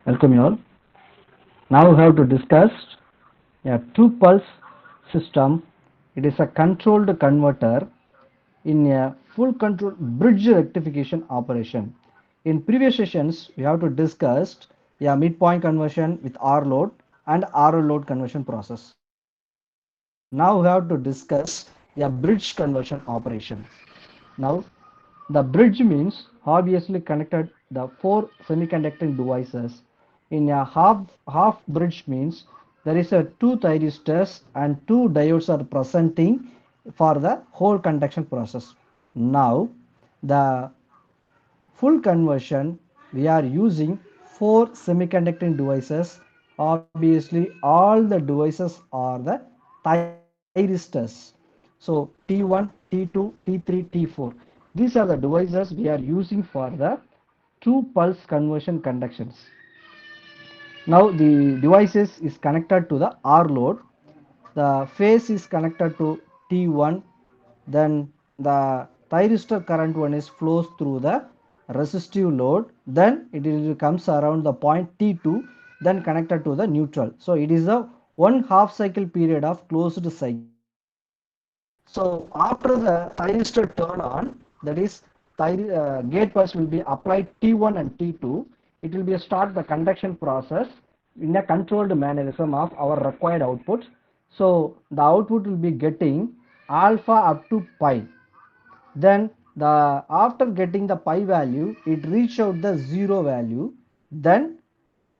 Welcome you all. Now we have to discuss a two pulse system. It is a controlled converter in a full control bridge rectification operation. In previous sessions, we have to discuss a midpoint conversion with R load and RL load conversion process. Now we have to discuss a bridge conversion operation. Now the bridge means obviously connected the four semiconducting devices. In a half bridge means there is a two thyristors and two diodes are presenting for the whole conduction process. Now the full conversion we are using four semiconducting devices. Obviously all the devices are the thyristors. So T1, T2, T3, T4. These are the devices we are using for the two pulse conversion conductions. Now the devices is connected to the R load. The phase is connected to T1. Then the thyristor current one is flows through the resistive load. Then it comes around the point T2. Then connected to the neutral. So it is a one half cycle period of closed cycle. So after the thyristor turn on, that is gate pulse will be applied T1 and T2. It will be start the conduction process in a controlled mechanism of our required output. So the output will be getting alpha up to pi. Then the after getting the pi value, it reach out the zero value. Then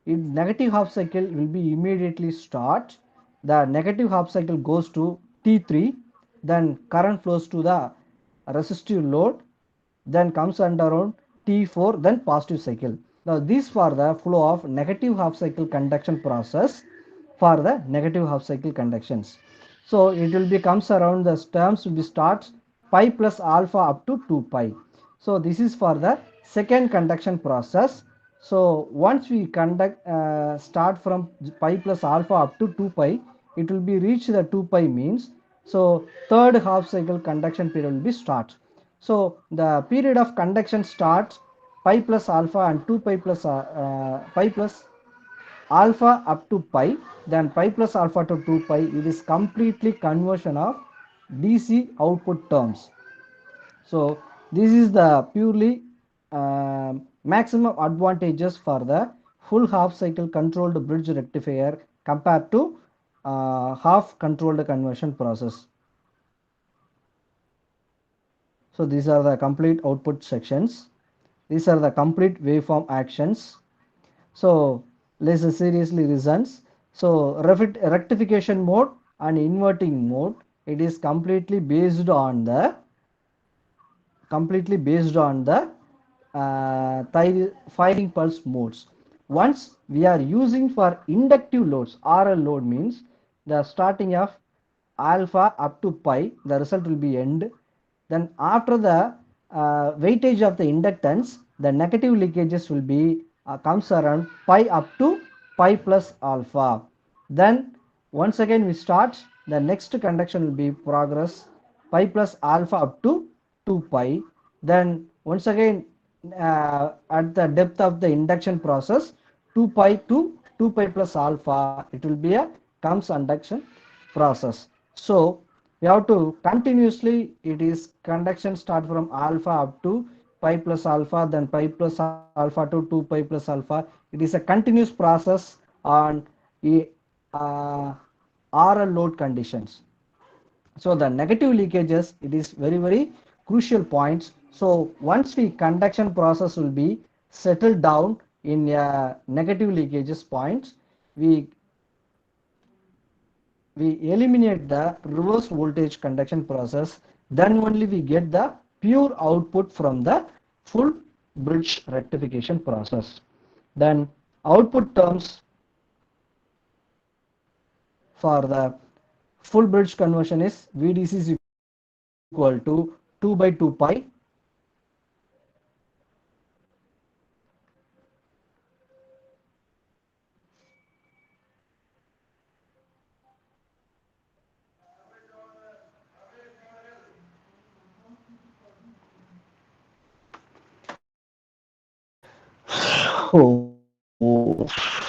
in negative half cycle will be immediately start. The negative half cycle goes to T3, then current flows to the resistive load, then comes under around T4, then positive cycle. Now this for the flow of negative half cycle conduction process for the negative half cycle conductions. So it will be comes around the terms will be starts pi plus alpha up to 2 pi. So this is for the second conduction process. So once we conduct start from pi plus alpha up to 2 pi, it will be reach the 2 pi means. So third half cycle conduction period will be start. So the period of conduction starts pi plus alpha and 2 pi plus pi plus alpha up to pi, then pi plus alpha to 2 pi. It is completely conversion of DC output terms. So this is the purely maximum advantages for the full half cycle controlled bridge rectifier compared to half controlled conversion process. So these are the complete output sections. These are the complete waveform actions. So let's seriously reasons. So rectification mode and inverting mode, it is completely based on the firing pulse modes. Once we are using for inductive loads, RL load means the starting of alpha up to pi, the result will be end. Then after the weightage of the inductance, the negative leakages will be comes around pi up to pi plus alpha. Then once again we start, the next conduction will be progress pi plus alpha up to 2 pi. Then once again at the depth of the induction process 2 pi to 2 pi plus alpha, it will be a comes induction process. So we have to continuously, it is conduction start from alpha up to pi plus alpha, then pi plus alpha to 2 pi plus alpha. It is a continuous process on a uh, RL load conditions. So the negative leakages, it is very crucial points. So once the conduction process will be settled down in negative leakages points, we we eliminate the reverse voltage conduction process, then only we get the pure output from the full bridge rectification process. Then output terms for the full bridge conversion is VDC is equal to 2 by 2 pi Oof.